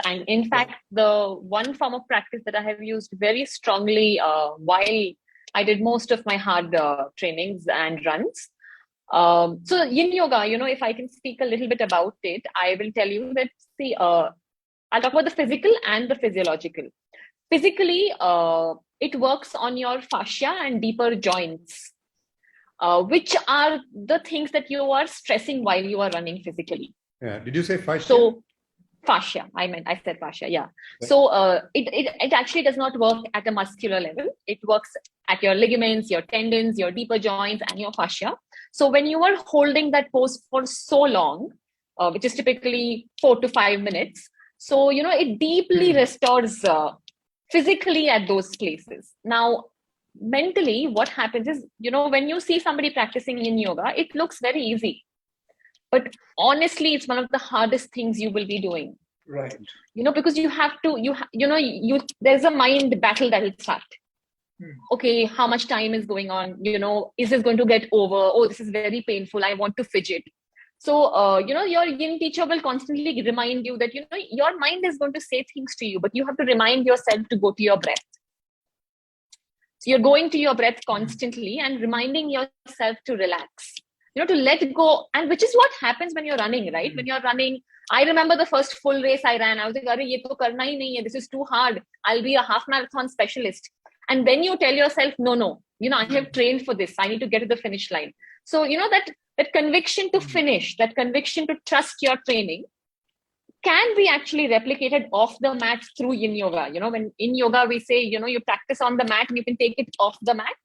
And in fact, the one form of practice that I have used very strongly while I did most of my hard trainings and runs. So yin yoga, if I can speak a little bit about it, I will tell you that, see, I'll talk about the physical and the physiological. Physically, it works on your fascia and deeper joints, which are the things that you are stressing while you are running physically. Yeah. Did you say fascia? So fascia, I said fascia, yeah. So it actually does not work at a muscular level. It works at your ligaments, your tendons, your deeper joints, and your fascia. So when you are holding that pose for so long, which is typically 4 to 5 minutes, so it deeply restores physically at those places. Now, mentally, what happens is, when you see somebody practicing yin yoga, it looks very easy. But honestly, it's one of the hardest things you will be doing. Right. Because you have to, there's a mind battle that will start. Okay, how much time is going on? Is this going to get over? Oh, this is very painful. I want to fidget. So, your yin teacher will constantly remind you that, your mind is going to say things to you, but you have to remind yourself to go to your breath. So you're going to your breath constantly and reminding yourself to relax. To let go, and which is what happens when you're running, right? When you're running, I remember the first full race I ran. I was like, "Ye to karna hi nahi hai. This is too hard. I'll be a half marathon specialist." And then you tell yourself, no, I have trained for this. I need to get to the finish line. So, that conviction to finish, that conviction to trust your training can be actually replicated off the mat through yin yoga. When in yoga, we say, you practice on the mat and you can take it off the mat.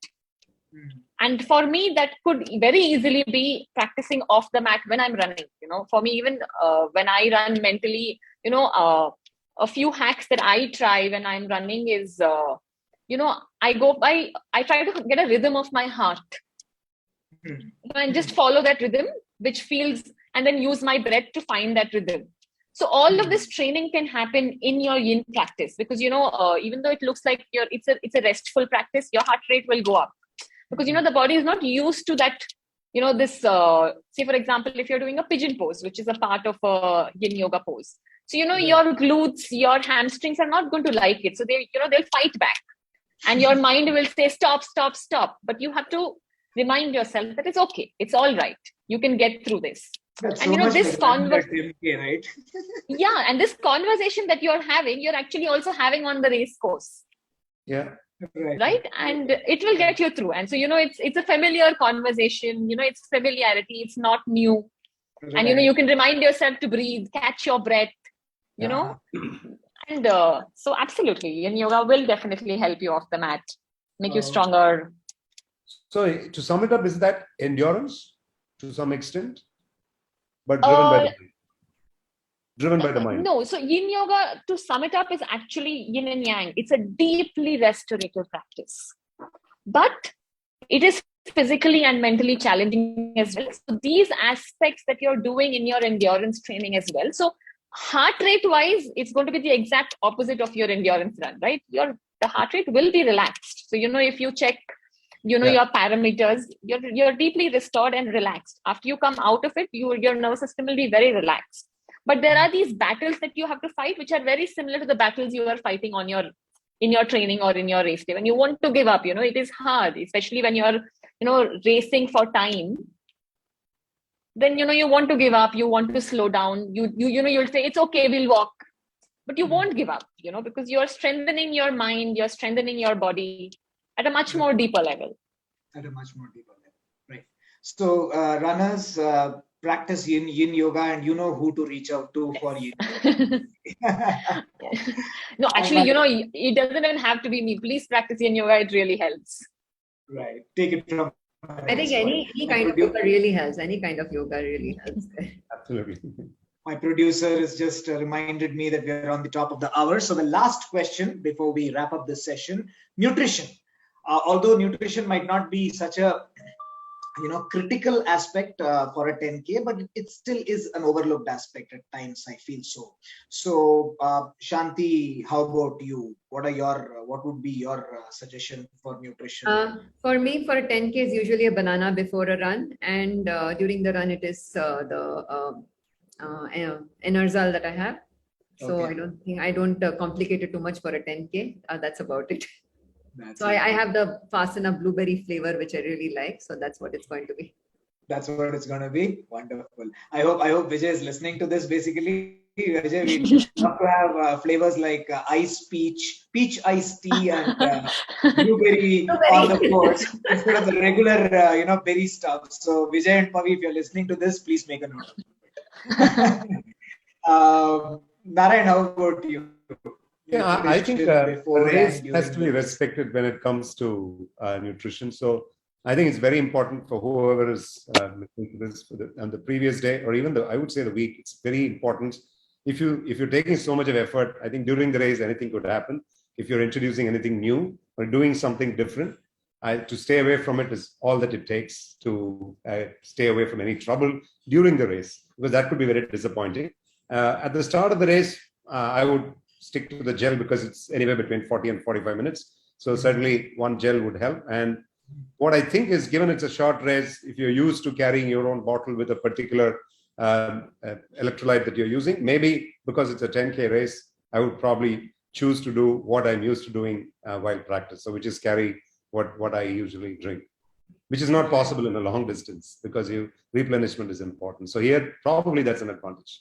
And for me, that could very easily be practicing off the mat when I'm running. For me, even when I run mentally, a few hacks that I try when I'm running is, I try to get a rhythm of my heart. And just follow that rhythm, which feels, and then use my breath to find that rhythm. So all of this training can happen in your yin practice, because, even though it looks like it's a restful practice, your heart rate will go up. Because, the body is not used to that, this, say, for example, if you're doing a pigeon pose, which is a part of a yin yoga pose. So, your glutes, your hamstrings are not going to like it. So they'll fight back, and your mind will say, stop, stop, stop. But you have to remind yourself that it's okay. It's all right. You can get through this. That's and, so much this conversation, right? yeah. And this conversation that you're having, you're actually also having on the race course. Yeah. Right. And it will get you through. And so, it's a familiar conversation, it's familiarity. It's not new. Right. And, you can remind yourself to breathe, catch your breath, and so absolutely. Yin yoga will definitely help you off the mat, make you stronger. So to sum it up, is that endurance to some extent, but driven by the mind? No. So yin yoga, to sum it up, is actually yin and yang. It's a deeply restorative practice, but it is physically and mentally challenging as well. So these aspects that you're doing in your endurance training as well. So heart rate wise, it's going to be the exact opposite of your endurance run, right? The heart rate will be relaxed. So, if you check your parameters, you're deeply restored and relaxed. After you come out of it, your nervous system will be very relaxed. But there are these battles that you have to fight, which are very similar to the battles you are fighting in your training or in your race day. When you want to give up, it is hard, especially when you're, racing for time. Then, you want to give up, you want to slow down. You'll say, it's okay, we'll walk. But you won't give up, because you're strengthening your mind, you're strengthening your body at a much more deeper level. At a much more deeper level, right? So runners practice yin yoga, and you know who to reach out to for yin yoga. No, actually, it doesn't even have to be me. Please practice yin yoga. It really helps. Right. Take it from. I think any kind of yoga really helps. Any kind of yoga really helps. Absolutely. My producer has just reminded me that we're on the top of the hour. So the last question before we wrap up this session: nutrition. Although nutrition might not be such a critical aspect for a 10K, but it still is an overlooked aspect at times, I feel so. So Shanti, how about you? What would be your suggestion for nutrition? For me, for a 10K is usually a banana before a run, and during the run it is the Enerzal that I have. So okay. I don't complicate it too much for a 10K. That's about it. I have the Fasana blueberry flavor, which I really like. So that's what it's going to be. That's what it's going to be. Wonderful. I hope Vijay is listening to this. Basically, Vijay, we love to have flavors like ice peach iced tea, and blueberry on the course instead of the regular berry stuff. So Vijay and Pavi, if you're listening to this, please make a note of it. Narayan, how about you? Yeah, I think race has to be respected when it comes to nutrition. So I think it's very important for whoever is listening to this on the previous day, or even I would say the week. It's very important. If you're taking so much of effort, I think during the race anything could happen. If you're introducing anything new or doing something different, to stay away from it is all that it takes to stay away from any trouble during the race, because that could be very disappointing. At the start of the race, I would stick to the gel because it's anywhere between 40 and 45 minutes. So certainly one gel would help. And what I think is, given it's a short race, if you're used to carrying your own bottle with a particular electrolyte that you're using, maybe because it's a 10K race, I would probably choose to do what I'm used to doing while practice. So which is carry what I usually drink, which is not possible in a long distance because replenishment is important. So here, probably that's an advantage.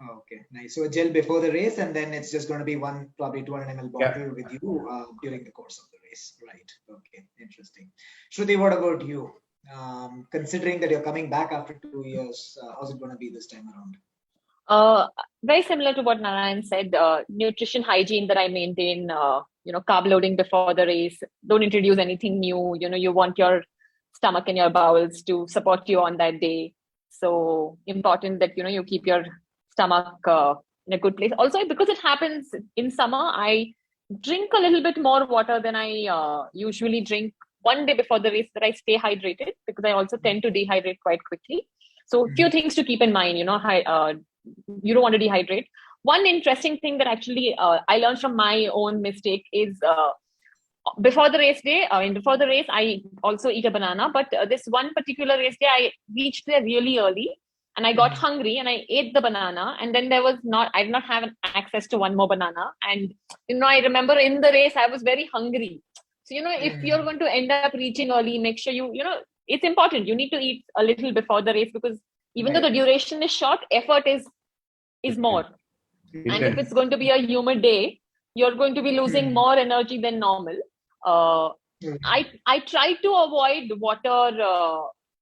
Okay, nice. So a gel before the race, and then it's just going to be probably 200 ml bottle with you during the course of the race. Right. Okay, interesting. Shruti, what about you? Considering that you're coming back after 2 years, how's it going to be this time around? Very similar to what Narayan said. Nutrition hygiene that I maintain. Carb loading before the race. Don't introduce anything new. You want your stomach and your bowels to support you on that day. So important that you keep your stomach in a good place. Also, because it happens in summer, I drink a little bit more water than I usually drink one day before the race, that I stay hydrated, because I also tend to dehydrate quite quickly. So few things to keep in mind, you don't want to dehydrate. One interesting thing that actually I learned from my own mistake is before the race day, before the race, I also eat a banana. But this one particular race day, I reached there really early. And I got hungry and I ate the banana, and then I did not have access to one more banana. And, I remember in the race, I was very hungry. So, if you're going to end up reaching early, make sure it's important. You need to eat a little before the race, because even though the duration is short, effort is more. And if it's going to be a humid day, you're going to be losing more energy than normal. I try to avoid water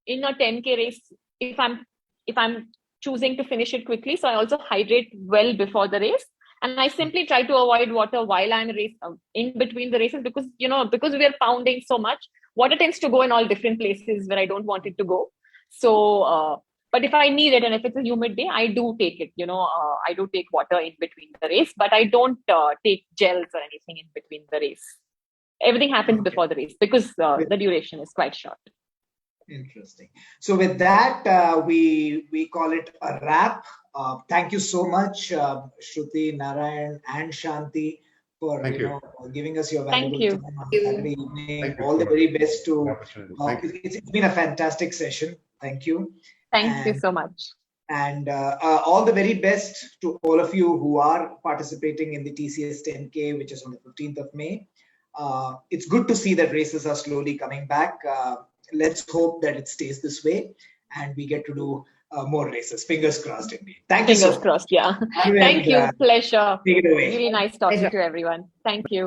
in a 10K race if I'm choosing to finish it quickly. So I also hydrate well before the race, and I simply try to avoid water while I'm in between the races, because we are pounding so much, water tends to go in all different places where I don't want it to go. So but if I need it, and if it's a humid day, I do take it. I do take water in between the race, but I don't take gels or anything in between the race. Everything happens before the race because the duration is quite short. Interesting. So with that, we call it a wrap. Thank you so much, Shruti, Narayan, and Shanti, for Thank you. giving us your Thank valuable you. time on Thank you. Saturday evening. Thank you All the for very best the to. opportunity. Thank you. It's been a fantastic session. Thank you. Thank you so much. And all the very best to all of you who are participating in the TCS 10K, which is on the 15th of May. It's good to see that races are slowly coming back. Let's hope that it stays this way and we get to do more races. Fingers crossed, indeed. Thank you so Fingers much. crossed. Yeah. And, Thank you. Pleasure. take it away. Really nice talking Pleasure. to everyone. Thank you.